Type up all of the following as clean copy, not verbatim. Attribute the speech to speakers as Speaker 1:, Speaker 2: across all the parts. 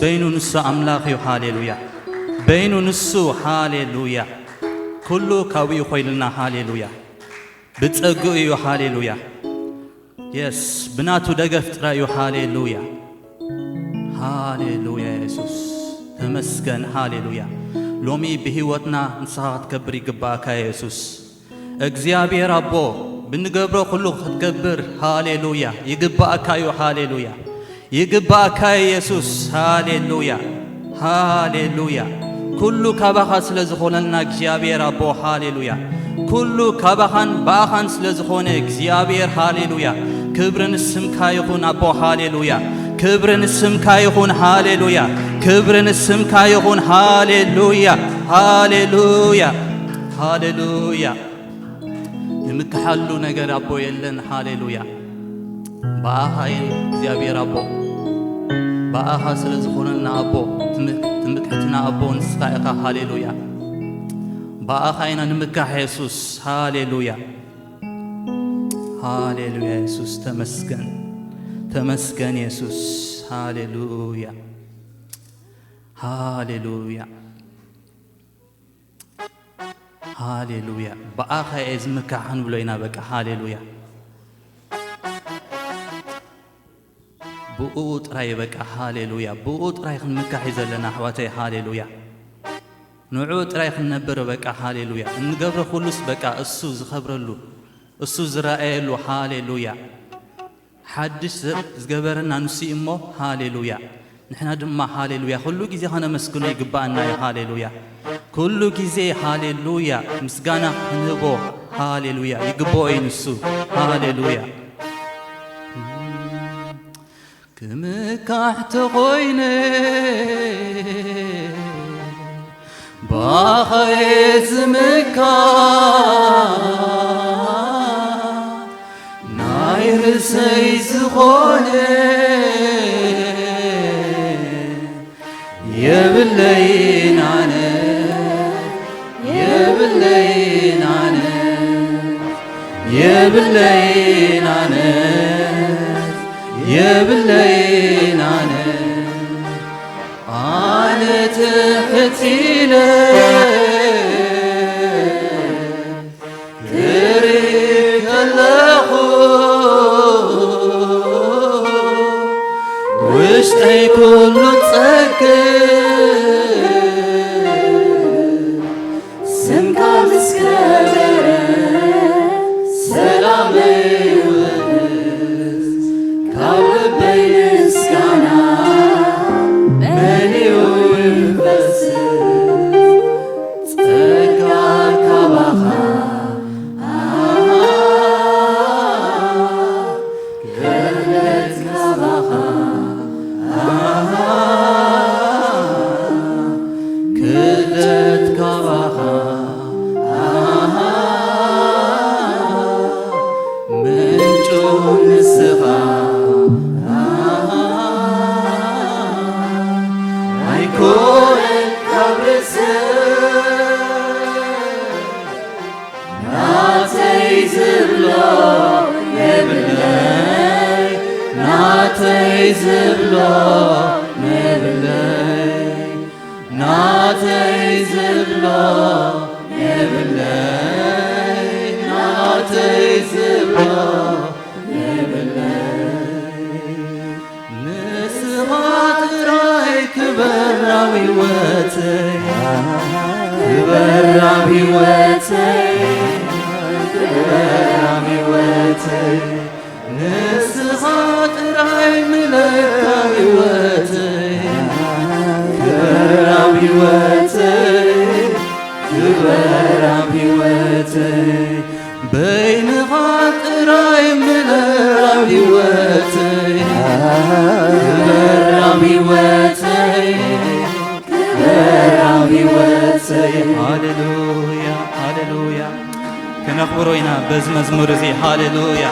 Speaker 1: بينو نسو أملاخي هاليلويا بينو نسو هاليلويا كله كاوي خويلنا هاليلويا بتسقو هاليلويا يس بناتو دقفت رايو هاليلويا هاليلويا يسوس تمسكن هاليلويا لومي بهيوتنا نصات كبري قباكا يسوس እግዚአብሔር አቦ ብንገብረው ሁሉ ክትገብር ሃሌሉያ ይግባካዩ ሃሌሉያ ይግባካ ኢየሱስ ሃሌሉያ ሃሌሉያ ኩሉ ካባኻ ስለዝኾነና እግዚአብሔር አቦ ሃሌሉያ ኩሉ ካባኻን ባኻን ስለዝኾነ እግዚአብሔር ሃሌሉያ ክብርን ስምካ ይኹን አቦ ሃሌሉያ ክብርን ስምካ ይኹን ሃሌሉያ ክብርን ስምካ ይኹን ሃሌሉያ ሃሌሉያ ሃሌሉያ ንምክሓሉ ነገር አቦ የለን ሃሌሉያ ባኻይን እግዚአብሔር አቦ ባኻ ስለዝኾነና አቦ ትምክሕትና አቦ ንስኻ ኢኻ ሃሌሉያ ባኻይና ንምካሕ ኢየሱስ ሃሌሉያ ሃሌሉያ ኢየሱስ ተመስገን ተመስገን ኢየሱስ ሃሌሉያ ሃሌሉያ ሃሌሉያ በአኻ እዝምካሕን ብሎይና በቃ ሃሌሉያ ብኡ ጥራይ በቃ ሃሌሉያ ብኡ ጥራይ ክንምካሕ ዘለና ኣሕዋተይ ሃሌሉያ ንዑ ጥራይ ክንነብር በቃ ሃሌሉያ እንገብረ ኩሉስ በቃ እሱ ዝኸብረሉ እሱ ዝረአየሉ ሃሌሉያ ሓድሽ ዝገበረና ንሱ እሞ ሃሌሉያ ንሕና ድማ ሃሌሉያ ኩሉ ጊዜ ኸነመስግኖ ይግባአና እዩ ሃሌሉያ ኩሉ ጊዜ ሃሌሉያ ምስጋና ክንህቦ ሃሌሉያ ይግብኦ እዩ ንሱ ሃሌሉያ ክምካሕ ተኾይነ ባኻየ ዝምካሕ ናይ ርእሰይ ዝኾነ የብለይን ኣነ የብለይን ኣነ የብለይን ኣነ የብለይን ኣነ ኣነ ትሕቲለ ክሪኢ ከለኹ ውሽጠይ ኩሉ ፀግብ ስምካ ምስከበረ ሰላመይ ውእስ ካብ ልበይ ምስጋና መሊኡ ይፈስስ ፀጋ ካባኻ ክብረት ካባኻ ክብረት ካባኻ ምንጩ ንስኻ ኣይኮነን ካብ ርእሰይ ናተይ ዝብሎ የብለይ ናተይ ዝብሎ የብለይ ናተይ ዝብሎ የብለይ ናተይ ዝብሎ የብለይ ንስኻ ጥራይ ክበራዊ ወተይ ክበራዊ ወተይ ክበራዊ ወተይ ንስኻ ጥራይ ምለካዊ ወተይ ክበራዊ ወተይ ክበራዊ ወተይ በይንኻ ጥራይ ምለራዊ ወተይ ክበራዊ ወተይ ክበራዊ ወተይ ሃሌሉያ ሃሌሉያ ከነኽብሮ ኢና በዚ መዝሙር እዚ ሃሌሉያ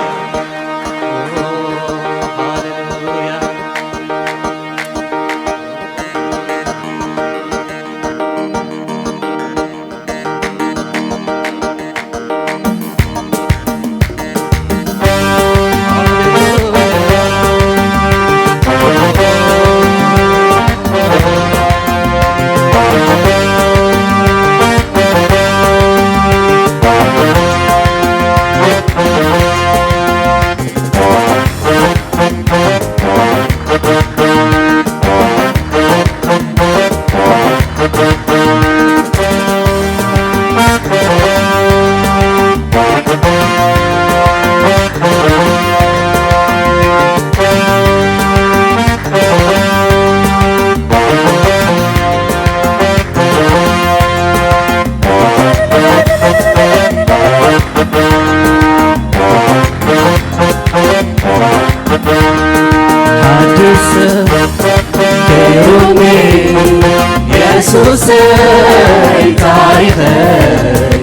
Speaker 1: ኢየሱሰይ ታሪኸይ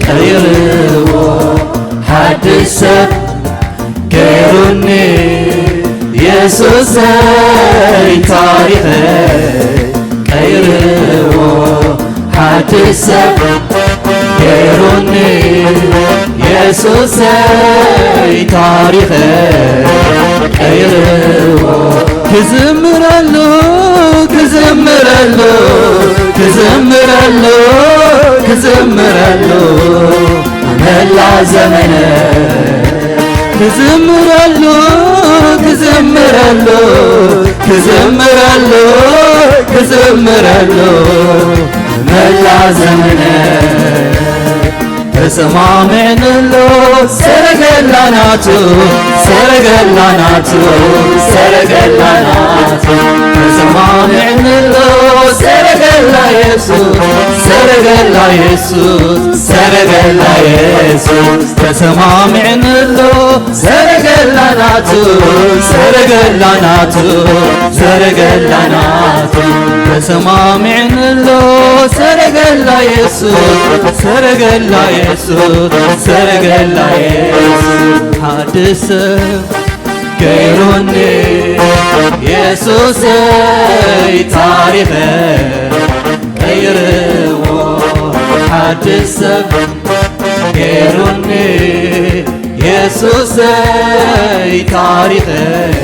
Speaker 1: ቀይርዎ ሓድሽ ሰብ ገይሩኒ ኢየሱሰይ ታሪኸይ ቀይርዎ ሓድሽ ሰብ ገይሩኒ ኢየሱሰይ ታሪኸይ ቀይርዎ ክዝምረሉ ክዝምረሉ ክዝምረሉ ክዝምረሉ መላ ዘመነ ክዝምረሉ ክዝምረሉ ክዝምረሉ ክዝምረሉ መላ ዘመነ ተሰማምዕንሎ ሰረገላ ናቱ ሰረገላ ናቱ ሰረገላ ናቱ ተሰማምዕንሎ ሰረገላ ኢየሱስ ሰረገላ ኢየሱስ ሰረገላ ኢየሱስ ተሰማምዕንሎ ሰረገላ ናቱ ሰረገላ ናቱ ሰረገላ ናቱ ተሰማምዕንሎ ሰረገላ ኢየሱስ ሰረገላ ኢየሱስ ሰረገላ ኢየሱስ ሓድሽ ሰብ ገይሩኒ ኢየሱሰይ ታሪኸይ ቀይርዎ ሓድሽ ሰብ ገይሩኒ ኢየሱሰይ ታሪኸይ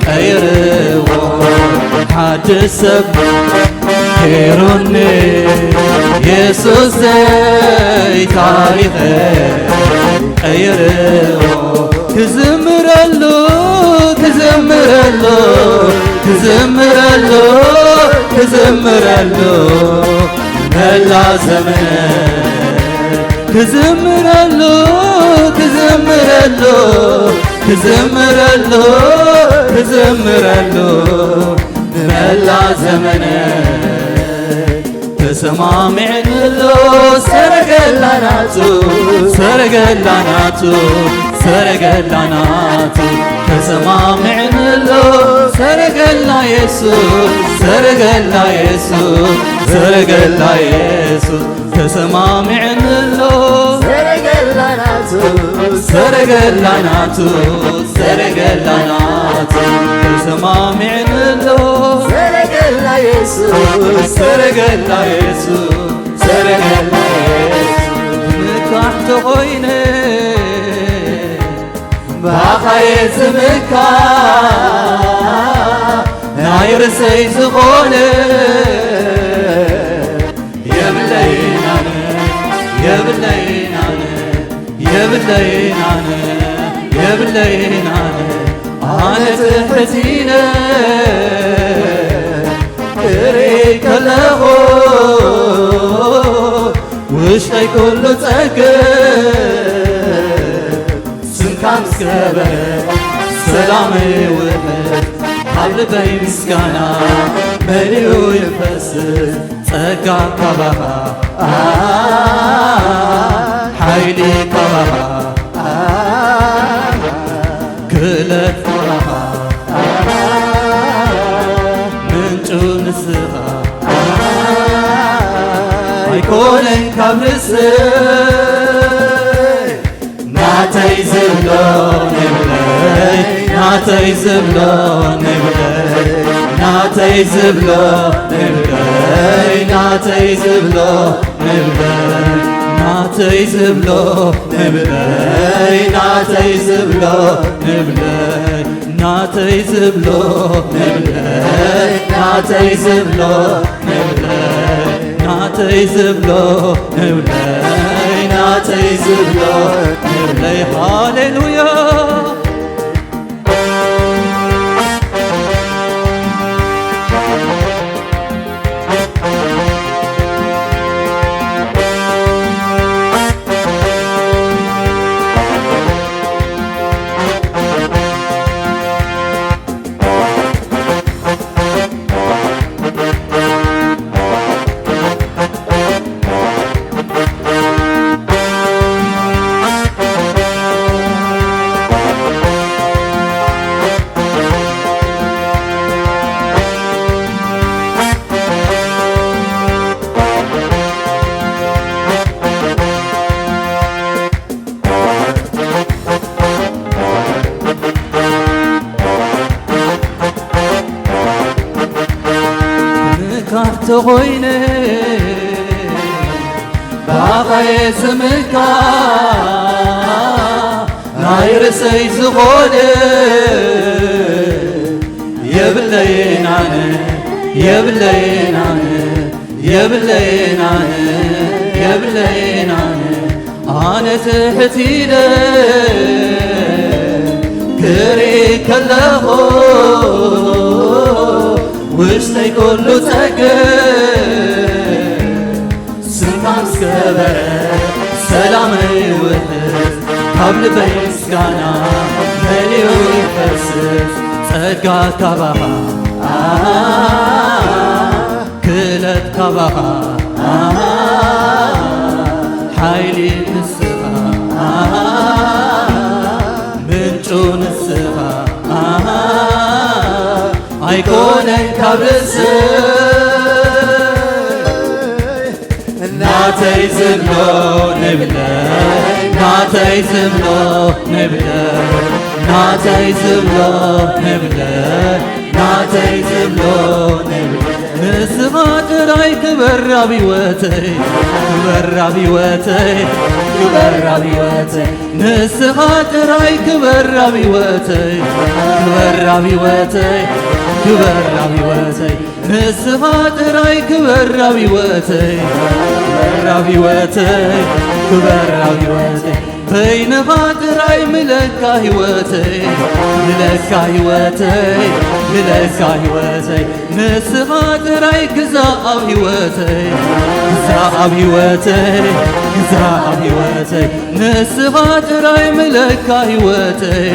Speaker 1: ቀይርዎ ሓድሽ ሰብ ገይሩኒ ኢየሱሰይ ታሪኸይ ቀይርዎ ክዝምረሉ ክዝምረሉ ክዝምረሉ ክዝምረሉ መላ ዘመነ ክዝምረሉ ክዝምረሉ ክዝምረሉ ክዝምረሉ መላ ዘመነ ተሰማምዕንሎ ሰረገላ ናቱ ሰረገላ ናቱ ሰረገላ ናቱ ተሰማምዕንሎ ሰረገላ ኢየሱስ ሰረገላ ኢየሱስ ሰረገላ ኢየሱስ ተሰማምዕንሎ ሰረገላ ናቱ ሰረገላ ናቱ ሰረገላ ናቱ ተሰማምዕንሎ ሰረገላ ኢየሱስ ሰረገላ ኢየሱስ ሰረገላ ኢየሱስ ምካሕ ተኾይነ ባኻየ ዝምካ ናይ ርሰይ ዝኾነ የብለይናነ የብለይናነ የብለይናነ የብለይናነ ኣነ ትሕቲነ ክርኢ ከለኹ ውሽጠይ ኩሉ ፀግብ ስንካምስከበ ሰላመይ ውሕድ ኣብ ልበይ ምስጋና መሊኡ ይፈስስ ጸጋ ካባኻ ሓይሊ ካባኻ ክእለት ካባኻ ምንጩ ንስኻ ኣይኮነን ካብ ርስይ ናተይ ዝብሎ ንብለይ ናተይ ዝብሎ ንብለይ ናተይ ዝብሎ ንብለይ ናተይ ዝብሎ ንብለይ ናተይ ዝብሎ ንብለይ ናተይ ዝብሎ ንብለይ ናተይ ዝብሎ ንብለይ ናተይ ዝብሎ ንብለይ ናተይ ዝብሎ ንብለይ ናተይ ዝብሎ ንብለይ ሃሌሉያ መካሕቲ ኾይነ ባኻየ ዝምካ ናይ ርእሰይ ዝኾነ የብለይን ኣነ የብለይን ኣነ የብለይን ኣነ የብለይን ኣነ ኣነ ትሕት ኢለ ክርኢ ከለኹ ውሽጠይ ኩሉ ፀግብ ስምካ ምስከበረ ሰላመይ ይውሕዝ ካብ ልበይ ምስጋና መሊኡ ይፈስስ ጸጋ ካባኻ ክእለት ካባኻ ሓይሊ ንስኻ ምንጩ ንስኻ ኣይኮነን ካብ ርእሰይ ናተይ ዝብሎ ንብለይ ናተይ ዝብሎ ንብለይ ናተይ ዝብሎ ንብለይ ናተይ ዝብሎ ንብለይ ንስኻ ጥራይ ክበር ኣብ ሕይወተይ ክበር ኣብ ሕይወተይ ክበር ኣብ ሕይወተይ ንስኻ ጥራይ ክበር ኣብ ሕይወተይ ክበር ኣብ ሕይወተይ ክበር ኣብ ሕይወተይ ንስኻ ጥራይ ክበር ኣብ ሕይወተይ ክበር ኣብ ሕይወተይ ክበር ኣብ ሕይወተይ በይንኻ ጥራይ ምለካ ሕይወተይ ምለካ ሕይወተይ ምለካ ሕይወተይ ንስኻ ጥራይ ግዛእ ኣብ ሕይወተይ ግዛእ ኣብ ሕይወተይ ግዛእ ኣብ ሕይወተይ ንስኻ ጥራይ ምለካ ሕይወተይ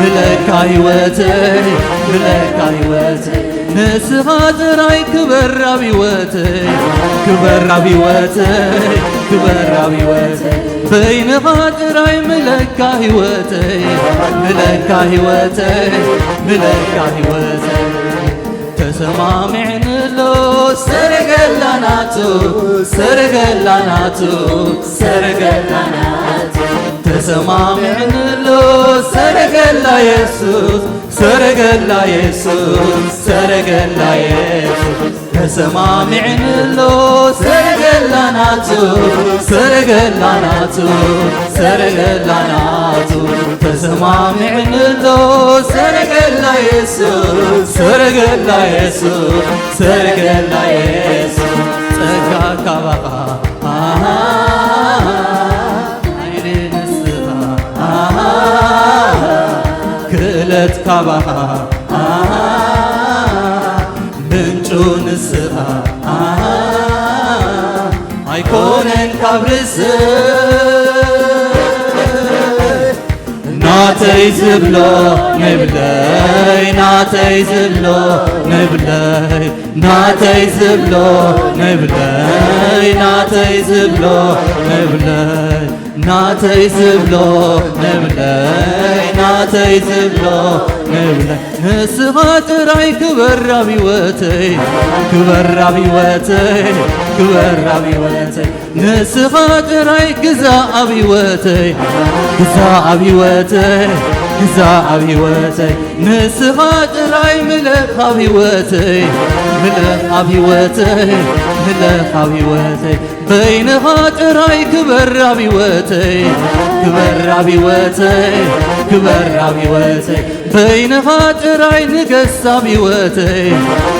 Speaker 1: ምለካ ሕይወተይ ምለካ ሕይወተይ ንስኻ ጥራይ ክበር ኣብ ሕይወተይ ክበር ኣብ ሕይወተይ ክበር ኣብ ሕይወተይ በይንኻ ጥራይ ምለካ ሕይወተይ ምለካ ሕይወተይ ምለካ ሕይወተይ ተሰማሚዕንሎ ሰረገላ ናቱ ሰረገላ ናቱ ሰረገላ ናቱ ተሰማሚዕንሎ ሰረገላ ኢየሱስ ሰረገላ ኢየሱስ ሰረገላ ኢየሱስ ተሰማሚዕንሎ ሰረገላ ናቱ ሰረገላ ናቱ ሰረገላ ናቱ ተሰማሚዕንሎ ሰረገላ ኢየሱስ ሰረገላ ኢየሱስ ሰረገላ ኢየሱስ ጸጋ ካባኻ ኃይሊ ንስኻ ክእለት ካባኻ ምንጩ ንስኻ ኣይኮነን ካብ ርእሰይ ናተይ ዝብሎ ንብለይ ናተይ ዝብሎ ንብለይ ናተይ ዝብሎ ንብለይ ናተይ ዝብሎ ንብለይ ናተይ ዝብሎ ንብለይ ናተይ ዝብሎ ንብለይ ንስኻ ጥራይ ክበር ኣብ ሕይወተይ ክበር ኣብ ሕይወተይ ክበር ኣብ ሕይወተይ ንስኻ ጥራይ ግዛእ ኣብ ሕይወተይ ግዛእ ኣብ ሕይወተይ ግዛእ ኣብ ሕይወተይ ንስኻ ጥራይ ምለኽ ኣብ ሕይወተይ ምለኽ ኣብ ሕይወተይ ምለኽ ኣብ ሕይወተይ በይንኻ ጥራይ ክበር ኣብ ሕይወተይ ክበር ኣብ ሕይወተይ ክበር ኣብ ሕይወተይ በይንኻ ጥራይ ንገስ ኣብ ሕይወተይ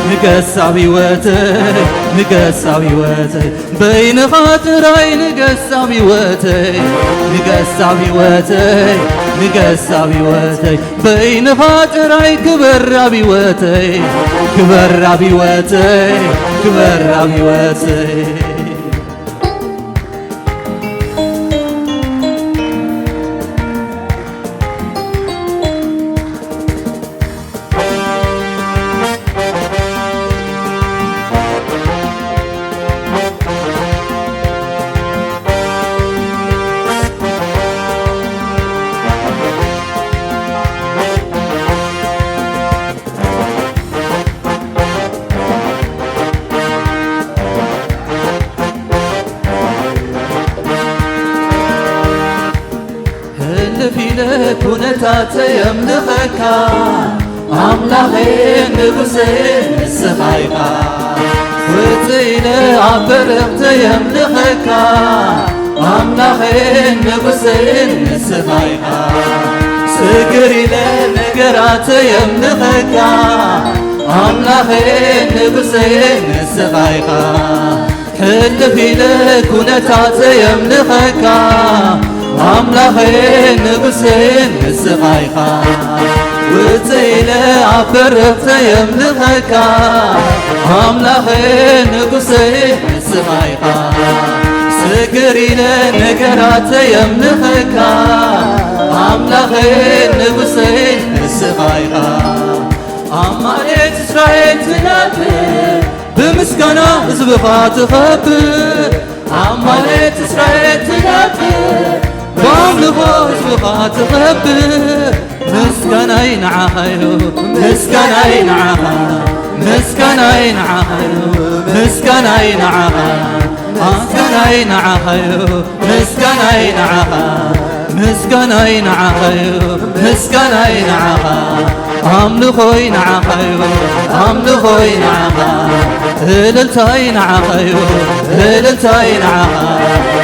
Speaker 1: ንገስ ኣብ ሕይወተይ ንገስ ኣብ ሕይወተይ በይንኻ ጥራይ ንገስ ኣብ ሕይወተይ ንገስ ኣብ ሕይወተይ ንገስ ኣብ ሕይወተይ በይንኻ ጥራይ ክበር ኣብ ሕይወተይ ክበር ኣብ ሕይወተይ ክበር ኣብ ሕይወተይ ኩነታት የምልኸካ ኣምላኸ ንጉሴ ንስኻ ኢኻ إلى عبرت يملخك أملاخين نقصين نسخايقا سكر إلى نقرات يملخك أملاخين نقصين نسخايقا حلف إلى كونتات يملخك أملاخين نقصين نسخايقا وتيلة عبرت يملخك أملاخين نقصين نسخايقا سكريلة نقرات يملخك أملاخين نقصين نسخايقا أماليت إسرائيل تنبر بمسكنة زبخة تخبر أماليت إسرائيل تنبر باملخو زبخة تخبر مسكنين عخيو مسكنين عخا مسكنين عخيو مسكنين عخا مسكنين عخيو مسكنين عخا مسكنين عخيو مسكنين عخا أملخوين عخيو أملخوين عخا هللتين عخيو هللتين عخا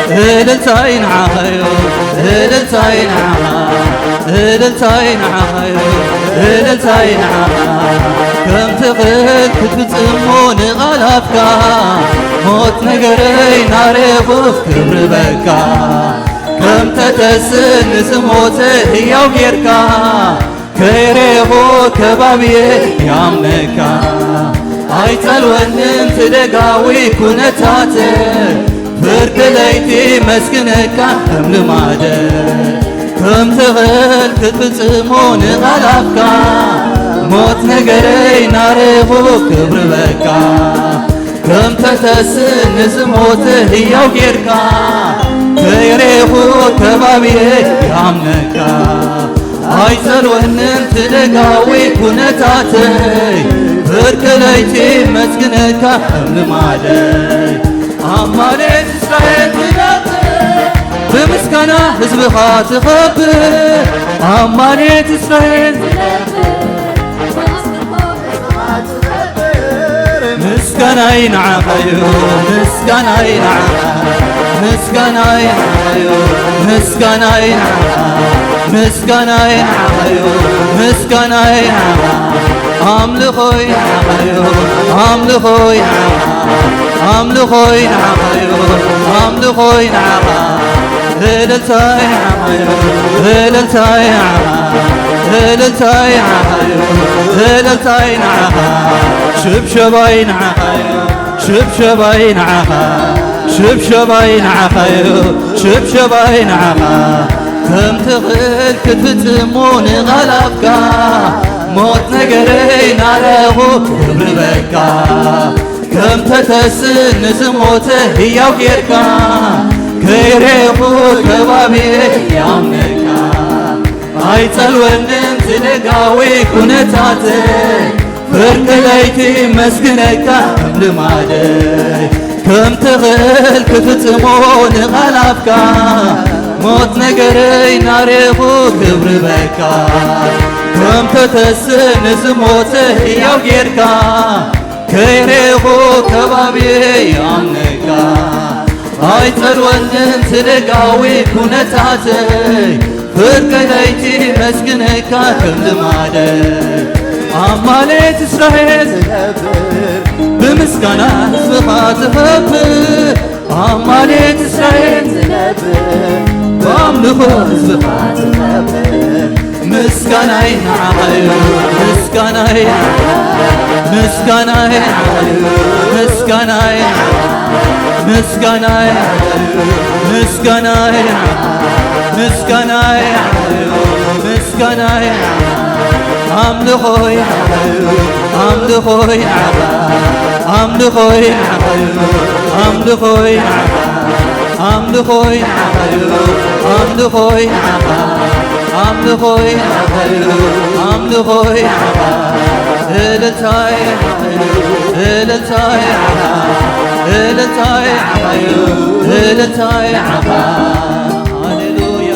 Speaker 1: هللتين عخيو هللتين عخا هللتين عخيو هللتين عخا كم تغل كتبتمون غلبك موت نقري ناري بوف كبر بكا كم تتسن سموته هي وغيركا كيريبو كبابي يامنكا አይተል ወንን ትደጋዊ ኩነታተ ፍርድ ለይቲ መስግነካ እምልማደ ከም ትኽእል ክትፍጽሞ ንቓላፍካ ሞት ነገረይ ናረቦ ክብሪ በካ ከም ተተስእ ንዝሞት ሕያው ጌርካ ከይሬኹ ከባቢየ ያምነካ አይተል ወንን ትደጋዊ ኩነታተይ ፍርድ ለይቲ መስግነካ እምልማደይ አማሌት እስራኤል ትነብር ብምስጋና ሕዝብኻ ትኸብር አማሌት እስራኤል ምስጋናይ ንዓኻ እዩ ምስጋናይ ንዓኻ ምስጋናይ ንዓኻ እዩ ምስጋናይ ንዓኻ ምስጋናይ ንዓኻ እዩ ምስጋናይ ንዓኻ አምልኾይ ንዓኻ እዩ አምልኾይ ንዓኻ አምልኾይ ንዓኻ እዩ አምልኾይ ንዓኻ እልልታይ ንዓኻ እዩ እልልታይ ንዓኻ እልልታይ ንዓኻ እዩ እልልታይ ንዓኻ ሽብሸባይ ንዓኻ እዩ ሽብሸባይ ንዓኻ ሽብሸባይ ንዓኻ እዩ ሽብሸባይ ንዓኻ ከም ትኽእል ክትፍጽሞ ንቓላፍካ ሞት ነገረይ ናረኹ ክብሪ በካ ከም ተተስእ ንዝሞተ ሕያው ጌርካ ከይሬኹ ከባቢየ ያምነካ ኣይጸልወንን ትደጋዊ ኩነታተይ ፍርድ ለይቲ መስግነካ ከም ልማደይ ከም ትኽእል ክትፍጽሞ ንቓላፍካ ሞት ነገረይ ናረኹ ክብሪ በካ ከም ተተስእ ንዝሞተ ሕያው ጌርካ ከይሬኹ ከባቢየ ያምነካ ኣይጸልወንን ትደጋዊ ኩነታተይ ፍርድ ለይቲ መስግነካ ከም ልማደይ አማሌት እስራኤል ትነብር ብምስጋና ሕዝብኻ ትኸብር አማሌት እስራኤል ትነብር በአምልኾ ሕዝብኻ ትኸብር ምስጋናይ ንዓኻ እዩ ምስጋናይ ምስጋናይ ምስጋናይ ምስጋናይ ምስጋናይ ምስጋናይ ምስጋናይ አምልኾይ አምልኾይ አምልኾይ አምልኾይ አምልኾይ አምልኾይ አምልኾይ አምልኾይ እልልታይ እልልታይ እልልታይ እልልታይ ሃሌሉያ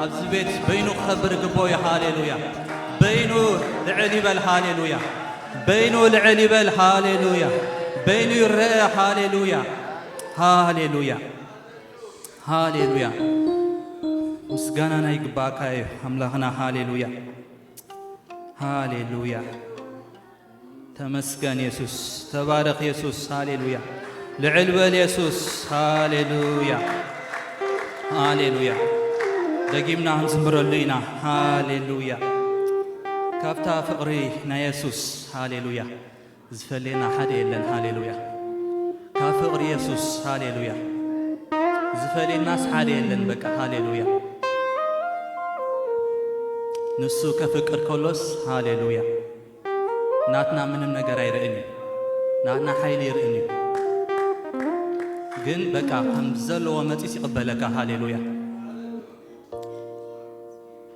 Speaker 1: ኣብዚ ቤት በይኑ ክኸብር ግቦ እዩ ሃሌሉያ በይኑ ልዕል ይበል ሃሌሉያ በይኑ ልዕል ይበል ሃሌሉያ በይኑ ይርአ ሃሌሉያ ሃሌሉያ ሃሌሉያ ምስጋና ናይ ግባእካ እዩ ኣምላኽና ሃሌሉያ ሃሌሉያ ተመስገን ኢየሱስ ተባረኽ ኢየሱስ ሃሌሉያ ልዕል በል ኢየሱስ ሃሌሉያ ሃሌሉያ ደጊምና ክንዝምረሉ ኢና ሃሌሉያ ካብታ ፍቕሪ ናይ ኢየሱስ ሃሌሉያ ዝፈልየና ሓደ የለን ሃሌሉያ ካብ ፍቕሪ ኢየሱስ ሃሌሉያ ዝፈልየናስ ሓደ የለን በቃ ሃሌሉያ ንሱ ከፍቅር ከሎስ ሃሌሉያ ናትና ምንም ነገር አይርአን እዩ ናትና ሓይሊ ይርአን እዩ ግን በቃ ከም ዘለዎ መፂስ ይቕበለካ ሃሌሉያ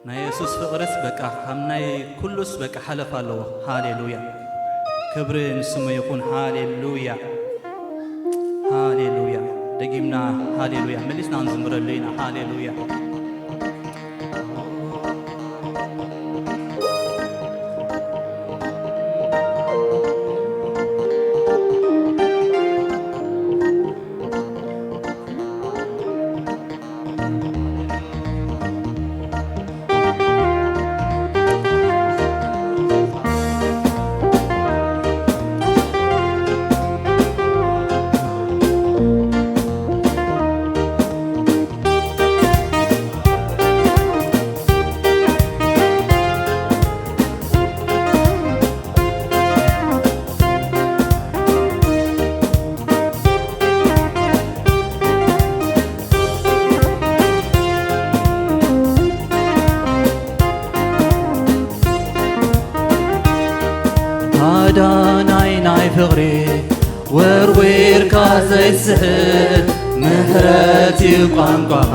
Speaker 1: ናይ ኢየሱስ ፍቕርስ በቃ ከም ናይ ኩሉስ በቃ ሓለፍ ኣለዎ ሃሌሉያ ክብሪ ንስሙ ይኹን ሃሌሉያ ሃሌሉያ ደጊምና ሃሌሉያ መሊስና ንዝምረሉ ኢና ሃሌሉያ አዳናይ ናይ ፍቕሪ ወርዊርካ ዘይስሕት ምሕረት እዩ ቋንቋኻ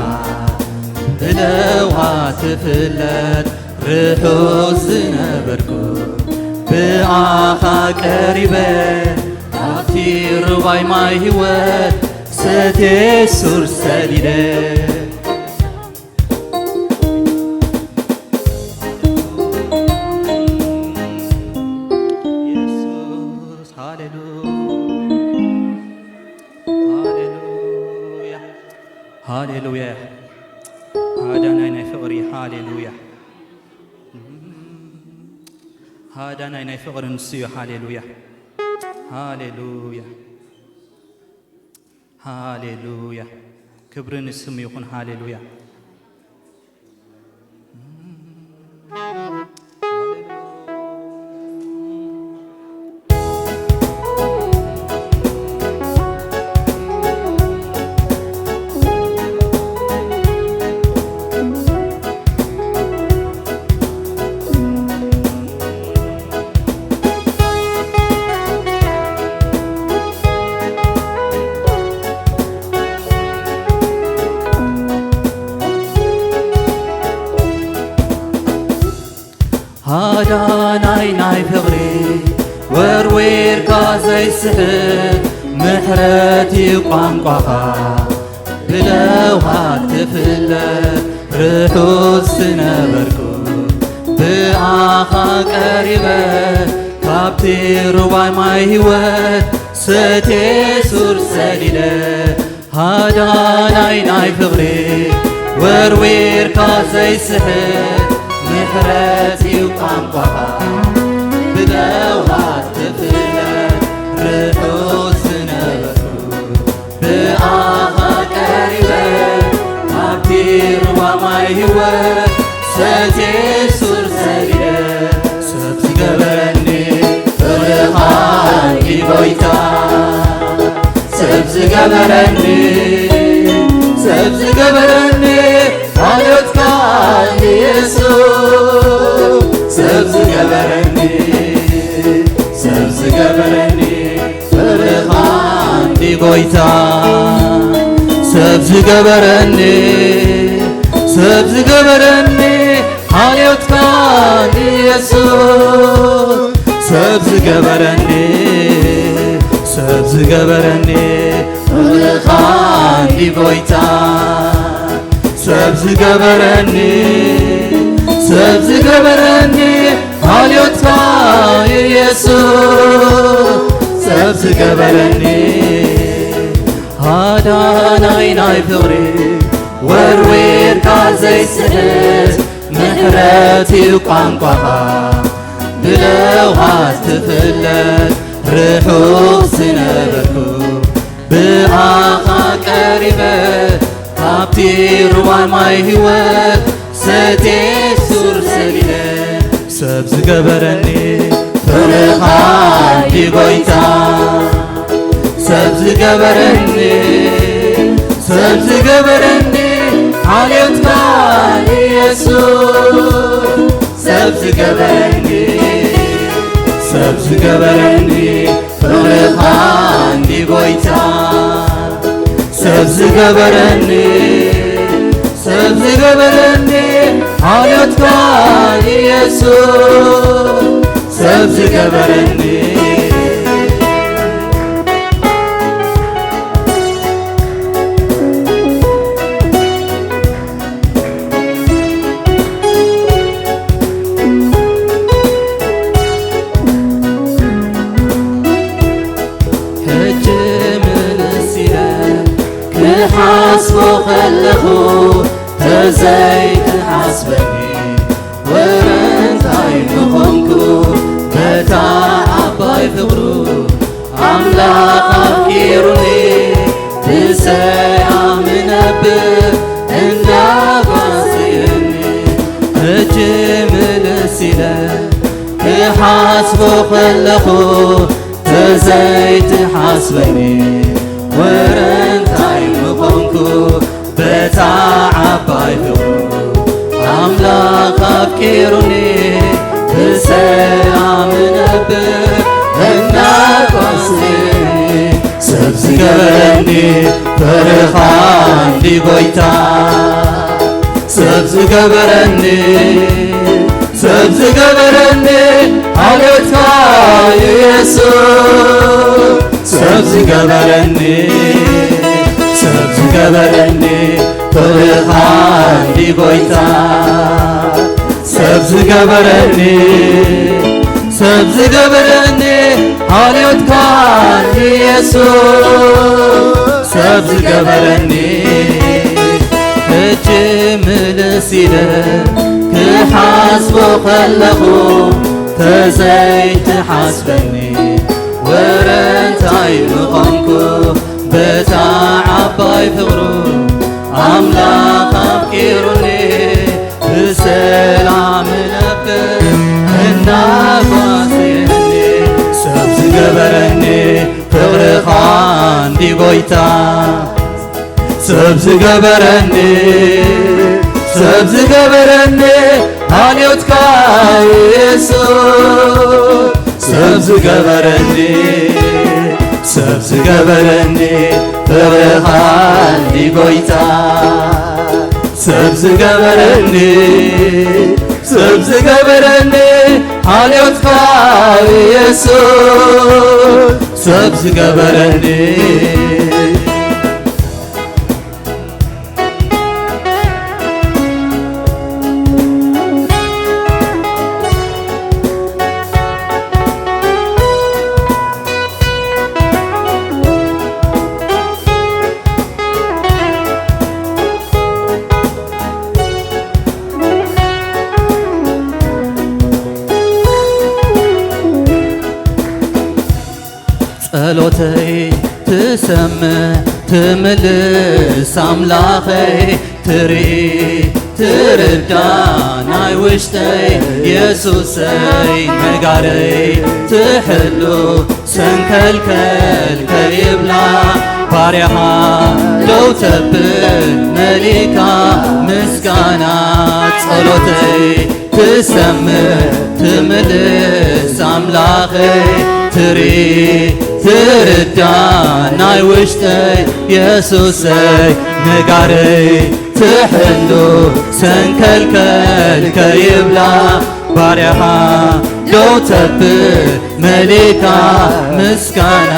Speaker 1: ብለውሃ ትፍለጥ ርሑስ ዝነበርኩ ብኣኻ ቀሪበ ኣብቲ ርባይ ማይ ህይወት ሰትየ ሱር ሰዲደ ሃሌሉያ አዳናይ ናይ ፍቕሪ ሃሌሉያ አዳናይ ናይ ፍቕሪ ንሱ እዩ ሃሌሉያ ሃሌሉያ ሃሌሉያ ክብሪ ንስሙ ይኹን ሃሌሉያ አዳናይ ናይ ፍቕሪ ወርዊርካ ዘይስሕት ምሕረት እዩ ቋንቋኻ ብለውሃ ትፍለጥ ርሑስ ዝነበርኩ ብኣኻ ቀሪበ ካብቲ ሩባይ ማይ ህይወት ሰትየ ሱር ሰዲደ አዳናይ ናይ ፍቕሪ ወርዊርካ ዘይስሕት ምሕረት እዩ ቋንቋኻ ብለውሃ ትፍለጥ ርሑስ ዝነበርኩ ብኣኻ ቀሪበ ኣብቲ ሩባ ማይ ህይወት ሰትየ ሱር ሰዲደ ሰብ ዝገበረኒ ብርሃን ጎይታ ሰብ ዝገበረኒ ሃልዮትካ ኢየሱስ ሰብ ዝገበረኒ ብርሃን ጎይታ ሰብ ዝገበረኒ ሃልዮትካ ኢየሱስ ሰብ ዝገበረኒ ብርሃን ጎይታ سبز جبرني سبز جبرني عليوتا يسوع سبز جبرني هذا ناي فغري وروير كازي سهل محرتي وقنقها بلوهات تفلت رحوق سنبركو بآخا قريبة كابتي روان ماي هوات ستي سور سليلة سبز جبرني فرخان دي قويتا سبز جبرني سبز جبرني عليوتك يسوع سبز جبرني سبز جبرني فرخان دي قويتا سبز جبرني سبز جبرني عليوتك يسوع سبز جبرني حاسبو خلخو تزايد حاسبني ورنتاي نخونكو بتاع عباي فغرو عملاق أفكيروني تسايا منبر إندا قاسيني هجمل السلاح حاسبو خلخو تزايد حاسبني ورنتاي نخونكو بتاع عباي فغرو عملاق أفكيروني تسايا منبر إندا قاسيني سبز جبرني فرخان دي قويتا سبز جبرني سبز جبرني عليوتك يسوع سبز جبرني سبز جبرني فرخان دي قويتا سبز جبرني سبز جبرني عليوتك يسوع سبز جبرني هجمل السلاح كحاسبو خلخو تزايد حاسبني ورنتاي نخونكو بتاع عباي فغرو عملاق أفكيروني بسلام نبر إنا قاسيني سبز جبرني فرخان دي قويتا سبز جبرني سبز جبرني عليوتك يسوع سبز جبرني سبز جبرني فرخان دي قويتا سبز جبرني سبز جبرني عليوتك يسوع سبز جبرني ጸሎተይ ትሰምዕ ትምልስ አምላኸይ ትርኢ ትርዳ ናይ ውሽጠይ ኢየሱሰይ ነጋረይ ትሕሉ ሰንከልከል ከይብላ ባርያኻ ደው ተብል መሊካ ምስጋና ጸሎተይ ትሰምዕ ትምልስ አምላኸይ ትርኢ ትርዳ ናይ ውሽጠይ ኢየሱሰይ ነጋረይ ትሕሉ ሰንከልከል ከይብላ ባርያኻ ደው ተብል መሊካ ምስጋና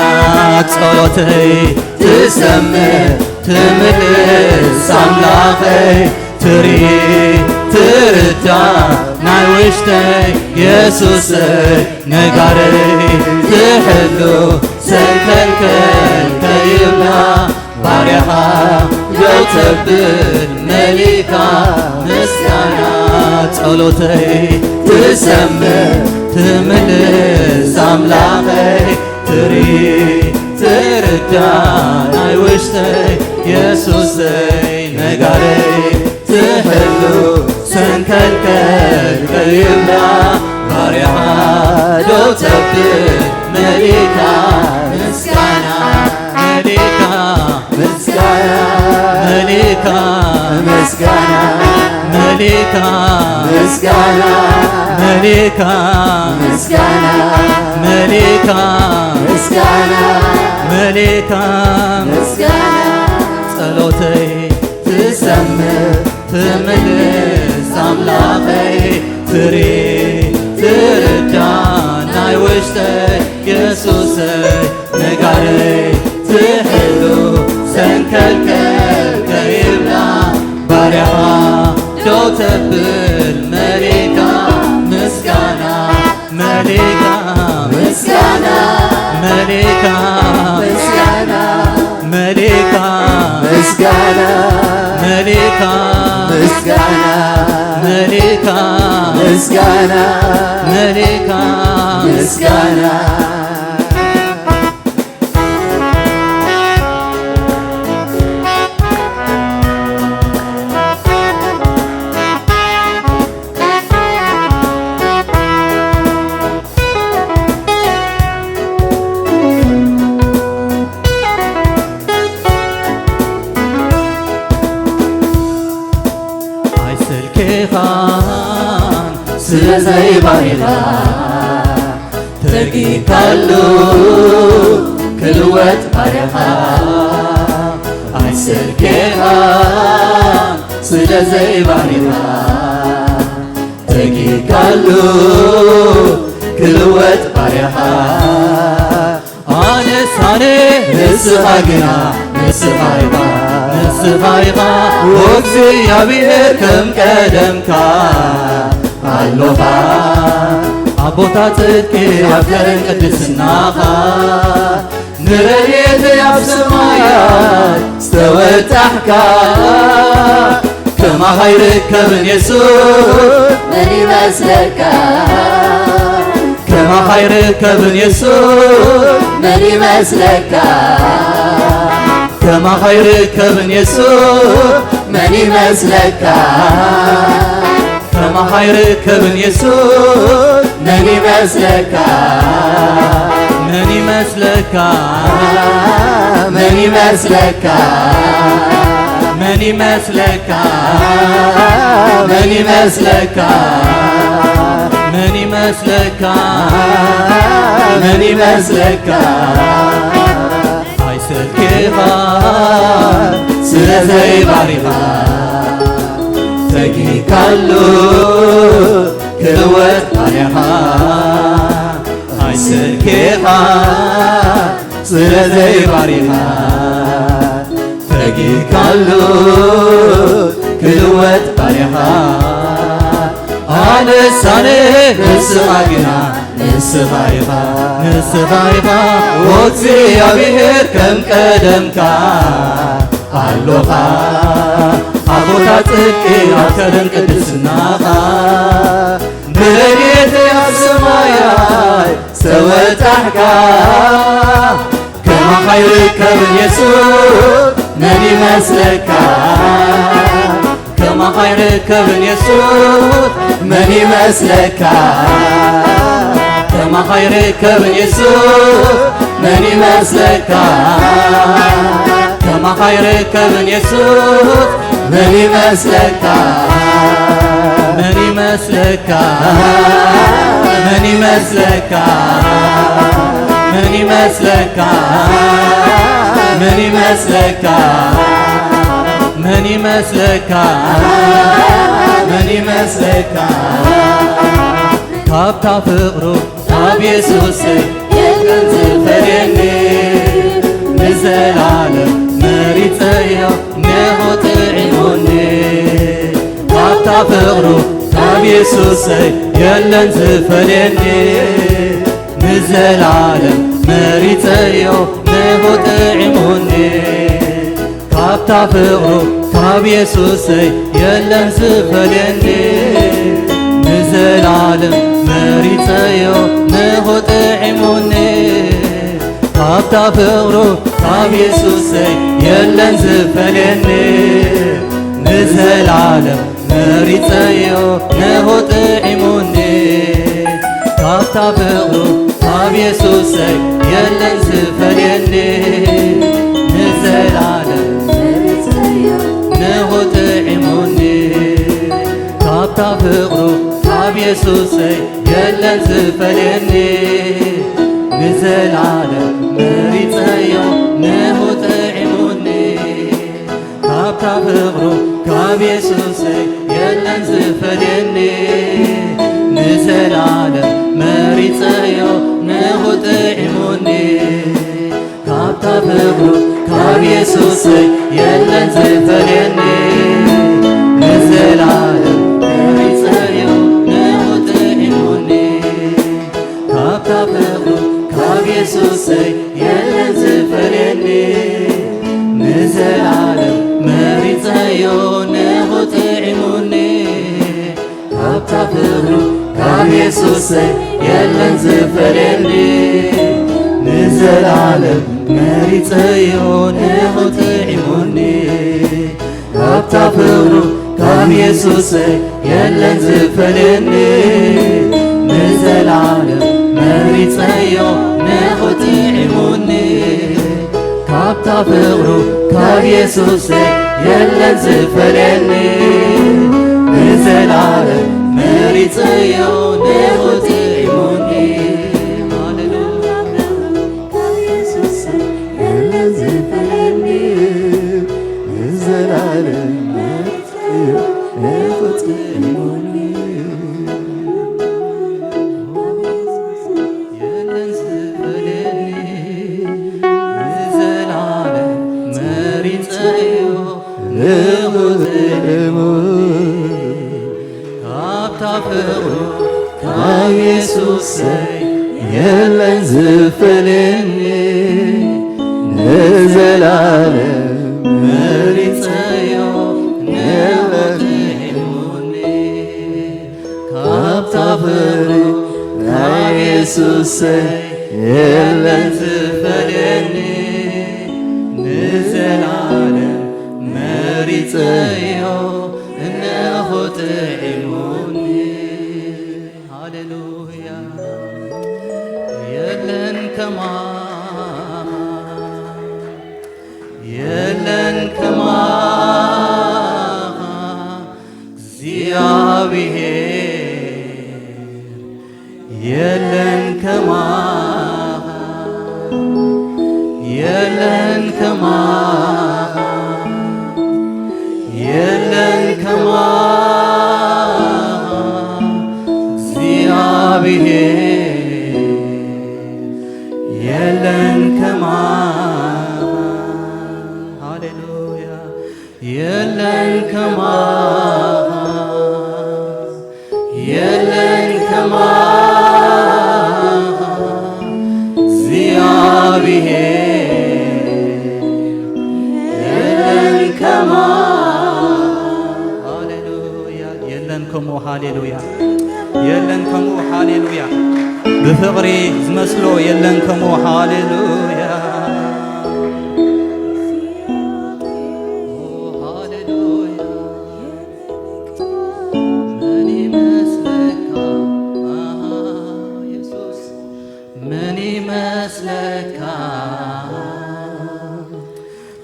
Speaker 1: ጸሎተይ ትሰምዕ تملس أملاخي تري ترجع ناوشتي يسوسي نقاري تحلو سنكلكل كيبنا باريحا يوتبل مليكا مسكانا ጸሎተይ تسمر تملس أملاخي تري ترجع ناوشتي يسوسي نقاري تحلو سنكلكل كيبنا باريحا يوتبل مليكا مسكانا مليكا مسكانا مليكا مسكانا مليكا مسكانا مليكا مسكانا مليكا مسكانا مليكا مسكانا ጸሎተይ تسمر تملس أملاخي تري ترجع ناوشتي يسوسي نقاري تحلو سنكلكل كيبنا باريحا دوتبل مليكا مسكانا مليكا مسكانا مليكا مسكانا مليكا مسكانا مليكا مسكانا مليكا مسكانا مليكا مسكانا ስለዘይ ባሪኻ ተጊካሉ ክልወት ባሪኻ ኣይስልኬኻ ስለዘይ ባሪኻ ተጊካሉ ክልወት ባሪኻ ኣነሳነ ንስኻ ግና ንስኻ ኢኻ ንስኻ ኢኻ ወእግዚአብሔር ከም ቀደምካ አሎኻ አቦታ ጽድቅ አፍከረን ቅድስናኻ ንረድኤት ኣብ ሰማያት ዝተወጣሕካ ከማኻ ይርከብን የሱስ መን ይመስለካ ከማኻ ይርከብን የሱስ መን ይመስለካ ከማኻ ይርከብን የሱስ መን ይመስለካ ከማኻ ይርከብን የሱስ መን ይመስለካ መን ይመስለካ መን ይመስለካ መን ይመስለካ መን ይመስለካ መን ይመስለካ መን ይመስለካ ኣይስልኬኻ ስለዘይ ባሪኻ ተጊካሉ ክልወት ባሪኻ ኣይስልኬኻ ስለዘይ ባሪኻ ተጊካሉ ክልወት ባሪኻ ኣነሳነ ንስኻ ግና ንስኻ ኢኻ ንስኻ ኢኻ ወእግዚአብሔር ከም ቀደምካ ኣሎኻ አቦታ ጽድቅ አፍከረን ቅድስናኻ ንረድኤት ኣብ ሰማያት ዝተወጣሕካ ከማኻ ይርከብን የሱስ መን ይመስለካ ከማኻ ይርከብን የሱስ መን ይመስለካ ከማኻ ይርከብን የሱስ መን ይመስለካ ከማኻ ይርከብን የሱስ መን ይመስለካ መን ይመስለካ መን ይመስለካ መን ይመስለካ መን ይመስለካ መን ይመስለካ መን ይመስለካ ካብታ ፍቕሩ ኣብ የሱስ የገንዝብ ፈርየኒ ንዘላለም መሪፀይ مريتيو نهوت عيوني كابتا فقرو كاب يسوسي يلن زفلني نزل عالم مريتيو نهوت عيوني كابتا فقرو كاب يسوسي يلن زفلني نزل عالم مريتيو نهوت عيوني كابتا فقرو كاب يسوسي يلن زفلني نزل عالم مريتيو نهوت عيوني كابتا فقرو كاب يسوسي يلن زفلني نزل عالم نهوت عيوني كابتا فقرو كاب يسوسي يلن زفلني نزل عالم مريتيو نهوت عيوني كابتا فقرو كاب يسوسي يلن زفلني نزل عالم مريتيو نهوت عيوني كابتا فقرو كاب يسوسي يلن زفلني نزل عالم مريتيو نهوت عيوني كابتا فقرو كاب يسوسي يلن زفلني نزل عالم مريتيو نهوت عيوني كابتا فقرو كاب يسوسي يلن زفلني نزل عالم مريتيو نهوت عيوني كابتا فقرو كاب يسوسي يلن زفلني نزل عالم مريتيو نهوت عيوني كابتا فقرو كاب يسوسي يلن زفلني نزل عالم مريتيو نهوت عيوني كاب يسوسي يلن زفلني نزل عالم مريتيو نهوت عيوني كابتا فقرو كاب يسوسي يلن زفلني نزل عالم مريتيو نهوت عيوني كابتا فقرو كاب يسوسي يلن زفلني نزل عالم مريتيو نهوت عيوني هاليلويا يلن كما እግዚአብሔር يلن كما يلن كما እግዚአብሔር የለን ከማ ሃሌሉያ የለን ከማ የለን ከማ እግዚአብሔር የለን ከማ ሃሌሉያ የለን ከሞ ሃሌሉያ የለን ከሞ ሃሌሉያ بفقري زمسلو يلن كمو هاليلويا هاليلويا مني مسلك يسوس مني مسلك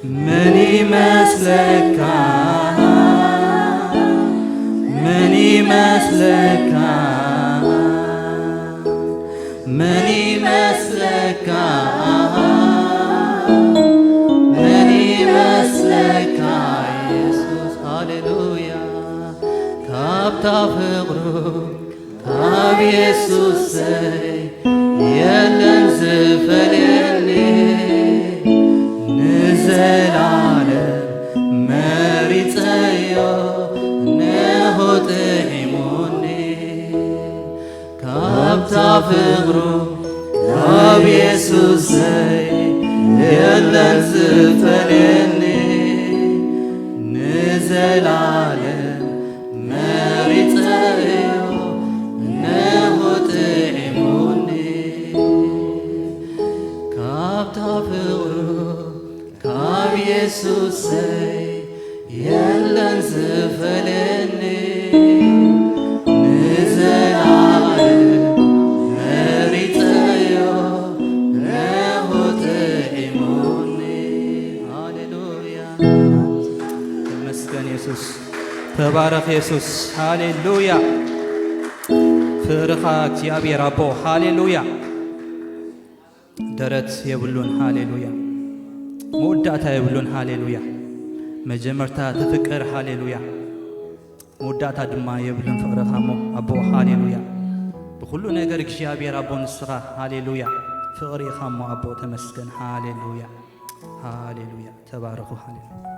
Speaker 1: مني مسلك مني مسلك مني مسلك مني مسلك يسوس هاليلويا كابتا فقرك كاب يسوس يلن زفلني نزل على ፍቅሩ ካብ ኢየሱሰይ የለን ዝፈልየኒ ንዘላለም መሪፀዮ እነሆ ጥዒሙኒ ካብታ ፍቅሩ ካብ ኢየሱሰይ የለን ዝፈልየኒ ተባረኽ ኢየሱስ ሃሌሉያ ፍቅርኻ እግዚአብሔር አቦ ሃሌሉያ ደረት የብሉን ሃሌሉያ መወዳእታ የብሉን ሃሌሉያ መጀመርታ ተፍቅር ሃሌሉያ መወዳእታ ድማ የብሉን ፍቅርኻ ሞ አቦ ሃሌሉያ ብኩሉ ነገር እግዚአብሔር አቦ ንስኻ ሃሌሉያ ፍቅር ኢኻ ሞ አቦ ተመስገን ሃሌሉያ ሃሌሉያ ተባረኹ ሃሌሉያ